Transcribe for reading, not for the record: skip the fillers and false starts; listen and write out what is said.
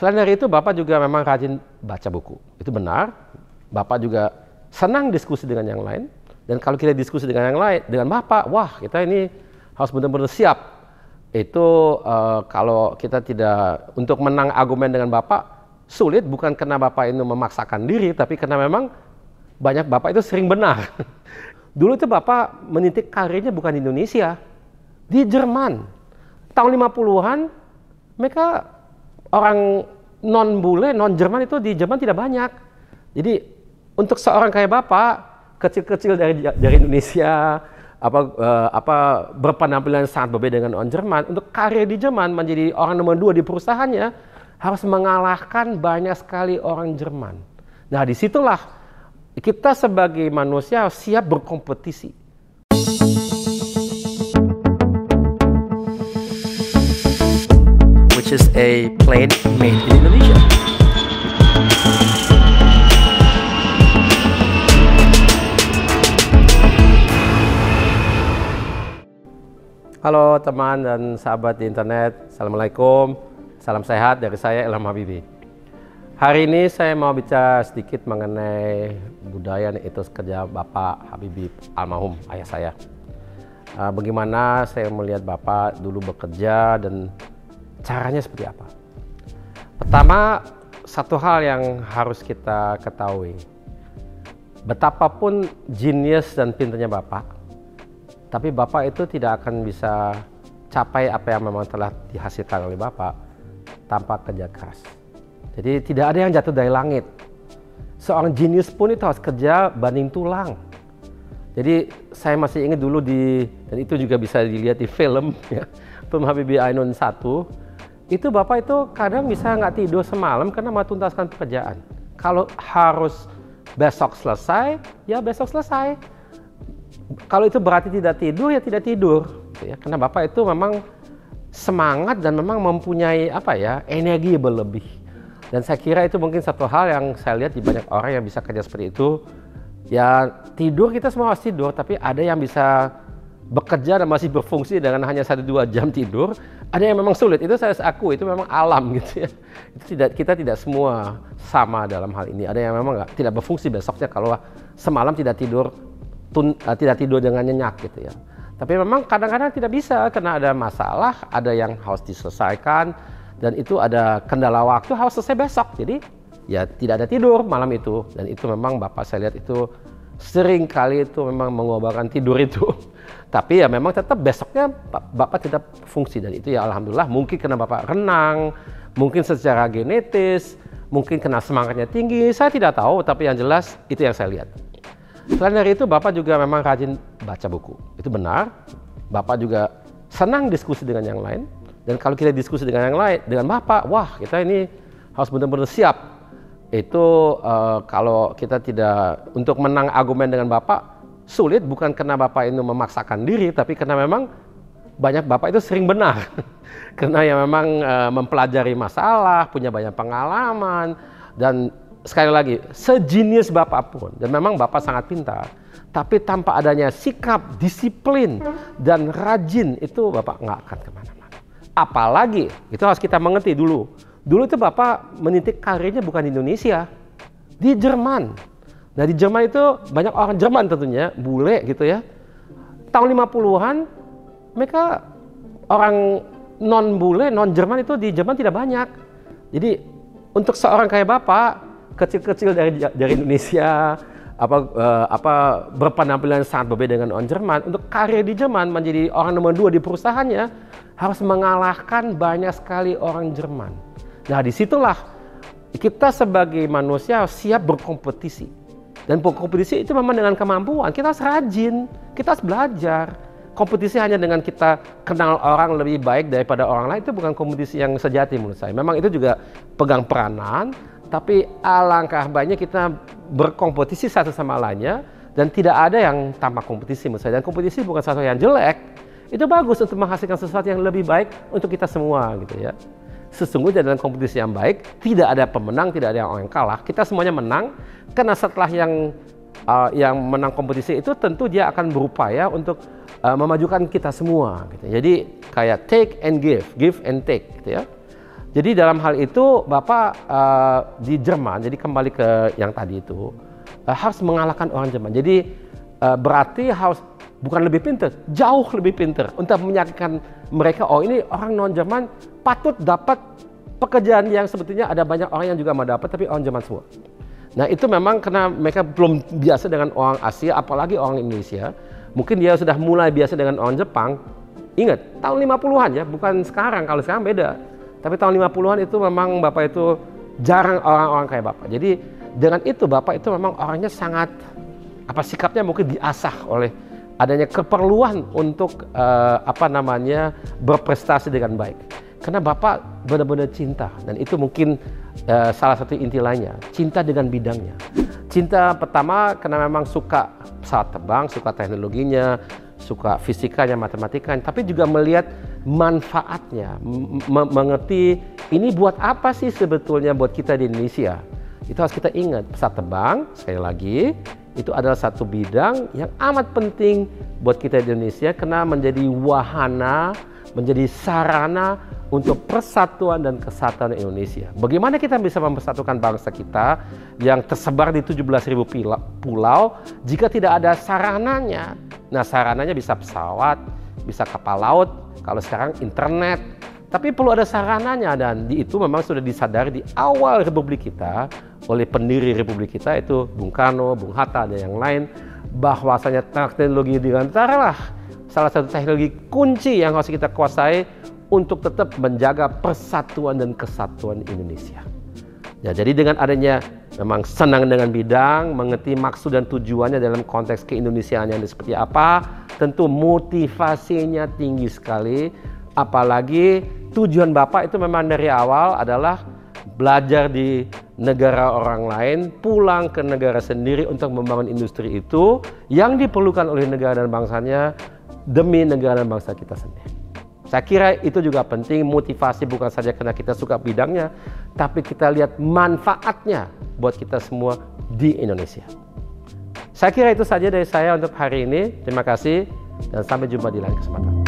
Selain dari itu, Bapak juga memang rajin baca buku. Itu benar. Bapak juga senang diskusi dengan yang lain. Dan kalau kita diskusi dengan yang lain, dengan Bapak, wah kita ini harus benar-benar siap. Itu kalau kita tidak untuk menang argumen dengan Bapak, sulit bukan karena Bapak itu memaksakan diri, tapi karena memang banyak Bapak itu sering benar. Dulu itu Bapak menitik karirnya bukan di Indonesia, di Jerman. Tahun 50-an, mereka orang non-bule, non-Jerman itu di Jerman tidak banyak. Jadi untuk seorang kayak Bapak, kecil-kecil dari Indonesia, berpenampilan sangat berbeda dengan orang Jerman, untuk karir di Jerman menjadi orang nomor 2 di perusahaannya, harus mengalahkan banyak sekali orang Jerman. Nah disitulah kita sebagai manusia siap berkompetisi. Which is a plane made in Indonesia. Halo teman dan sahabat di internet, Assalamualaikum, salam sehat dari saya Ilham Habibie. Hari ini saya mau bicara sedikit mengenai budaya dan etos kerja Bapak Habibie almarhum ayah saya. Bagaimana saya melihat Bapak dulu bekerja dan caranya seperti apa. Pertama, satu hal yang harus kita ketahui. Betapapun jenius dan pintarnya Bapak, tapi Bapak itu tidak akan bisa capai apa yang memang telah dihasilkan oleh Bapak tanpa kerja keras. Jadi tidak ada yang jatuh dari langit. Seorang jenius pun itu harus kerja banding tulang. Jadi saya masih ingat dulu dan itu juga bisa dilihat di film, ya, film Habibie Ainun 1. Itu Bapak itu kadang bisa nggak tidur semalam karena mau tuntaskan pekerjaan. Kalau harus besok selesai, ya besok selesai. Kalau itu berarti tidak tidur, ya tidak tidur. Ya, karena Bapak itu memang semangat dan memang mempunyai energi berlebih. Dan saya kira itu mungkin satu hal yang saya lihat di banyak orang yang bisa kerja seperti itu. Ya tidur kita semua harus tidur, tapi ada yang bisa bekerja dan masih berfungsi dengan hanya 1-2 jam tidur. Ada yang memang sulit, itu saya akui, itu memang alam gitu ya. Kita tidak semua sama dalam hal ini. Ada yang memang tidak berfungsi besoknya kalau semalam tidak tidur dengan nyenyak gitu ya. Tapi memang kadang-kadang tidak bisa karena ada masalah, ada yang harus diselesaikan, dan itu ada kendala waktu harus selesai besok. Jadi ya tidak ada tidur malam itu, dan itu memang Bapak saya lihat itu sering kali itu memang mengorbankan tidur itu. Tapi ya memang tetap besoknya Bapak tidak fungsi, dan itu ya alhamdulillah mungkin karena Bapak renang, mungkin secara genetis, mungkin karena semangatnya tinggi, saya tidak tahu, tapi yang jelas itu yang saya lihat. Selain dari itu, Bapak juga memang rajin baca buku. Itu benar. Bapak juga senang diskusi dengan yang lain. Dan kalau kita diskusi dengan yang lain, dengan Bapak, wah kita ini harus benar-benar siap. Itu kalau kita tidak untuk menang argumen dengan Bapak, sulit bukan karena Bapak itu memaksakan diri, tapi karena memang banyak Bapak itu sering benar. Karena ya memang mempelajari masalah, punya banyak pengalaman, dan sekali lagi, sejenius Bapak pun, dan memang Bapak sangat pintar, tapi tanpa adanya sikap, disiplin, dan rajin, itu Bapak nggak akan kemana-mana. Apalagi, itu harus kita mengerti dulu. Dulu itu Bapak menitik karirnya bukan di Indonesia, di Jerman. Nah di Jerman itu banyak orang Jerman tentunya, bule gitu ya. Tahun 50-an, mereka orang non-bule, non-Jerman itu di Jerman tidak banyak. Jadi untuk seorang kayak Bapak, kecil-kecil dari Indonesia, berpenampilan sangat berbeda dengan orang Jerman, untuk karir di Jerman menjadi orang nomor 2 di perusahaannya, harus mengalahkan banyak sekali orang Jerman. Nah disitulah kita sebagai manusia siap berkompetisi. Dan berkompetisi itu memang dengan kemampuan, kita harus rajin, kita harus belajar. Kompetisi hanya dengan kita kenal orang lebih baik daripada orang lain, itu bukan kompetisi yang sejati menurut saya. Memang itu juga pegang peranan, tapi alangkah baiknya kita berkompetisi satu sama lainnya, dan tidak ada yang tanpa kompetisi menurut saya. Dan kompetisi bukan sesuatu yang jelek, itu bagus untuk menghasilkan sesuatu yang lebih baik untuk kita semua gitu ya. Sesungguhnya dalam kompetisi yang baik, tidak ada pemenang, tidak ada orang yang kalah. Kita semuanya menang, karena setelah yang menang kompetisi itu tentu dia akan berupaya untuk memajukan kita semua. Gitu. Jadi kayak take and give and take. Gitu ya. Jadi dalam hal itu Bapak di Jerman, jadi kembali ke yang tadi itu, harus mengalahkan orang Jerman. Jadi berarti harus bukan lebih pintar, jauh lebih pintar untuk meyakinkan mereka, oh ini orang non-Jerman patut dapat pekerjaan yang sebetulnya ada banyak orang yang juga mau dapat, tapi orang Jerman semua. Nah itu memang karena mereka belum biasa dengan orang Asia, apalagi orang Indonesia. Mungkin dia sudah mulai biasa dengan orang Jepang. Ingat, tahun 50-an ya, bukan sekarang, kalau sekarang beda. Tapi tahun 50-an itu memang Bapak itu jarang orang-orang kayak Bapak. Jadi dengan itu Bapak itu memang orangnya sangat, sikapnya mungkin diasah oleh adanya keperluan untuk berprestasi dengan baik. Karena Bapak benar-benar cinta, dan itu mungkin salah satu inti lainnya, cinta dengan bidangnya. Cinta pertama karena memang suka pesawat terbang, suka teknologinya, suka fisikanya, matematikanya, tapi juga melihat manfaatnya, mengerti ini buat apa sih sebetulnya buat kita di Indonesia. Itu harus kita ingat, pesawat terbang, sekali lagi, itu adalah satu bidang yang amat penting buat kita di Indonesia karena menjadi wahana, menjadi sarana untuk persatuan dan kesatuan Indonesia. Bagaimana kita bisa mempersatukan bangsa kita yang tersebar di 17.000 pulau jika tidak ada sarananya? Nah, sarananya bisa pesawat, bisa kapal laut, kalau sekarang internet. Tapi perlu ada sarananya, dan itu memang sudah disadari di awal Republik kita oleh pendiri Republik kita itu Bung Karno, Bung Hatta, dan yang lain, bahwasanya teknologi dirantaralah salah satu teknologi kunci yang harus kita kuasai untuk tetap menjaga persatuan dan kesatuan Indonesia. Ya, jadi dengan adanya memang senang dengan bidang, mengerti maksud dan tujuannya dalam konteks keindonesiaan yang seperti apa, tentu motivasinya tinggi sekali. Apalagi tujuan Bapak itu memang dari awal adalah belajar di negara orang lain, pulang ke negara sendiri untuk membangun industri itu yang diperlukan oleh negara dan bangsanya demi negara dan bangsa kita sendiri. Saya kira itu juga penting, motivasi bukan saja karena kita suka bidangnya, tapi kita lihat manfaatnya buat kita semua di Indonesia. Saya kira itu saja dari saya untuk hari ini. Terima kasih dan sampai jumpa di lain kesempatan.